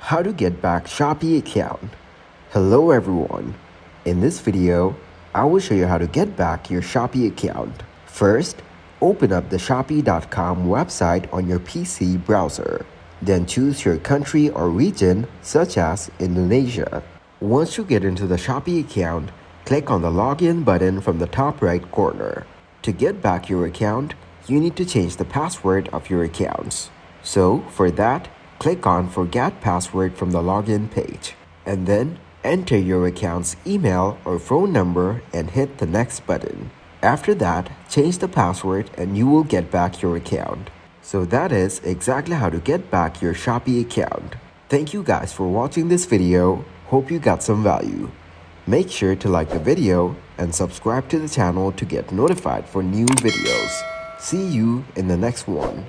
How to get back Shopee account. Hello everyone. In this video, I will show you how to get back your Shopee account. First, open up the Shopee.com website on your PC browser. Then choose your country or region such as Indonesia. Once you get into the Shopee account, click on the login button from the top right corner. To get back your account, you need to change the password of your accounts. So for that, click on Forget Password from the login page, and then enter your account's email or phone number and hit the next button. After that, change the password and you will get back your account. So that is exactly how to get back your Shopee account. Thank you guys for watching this video. Hope you got some value. Make sure to like the video and subscribe to the channel to get notified for new videos. See you in the next one.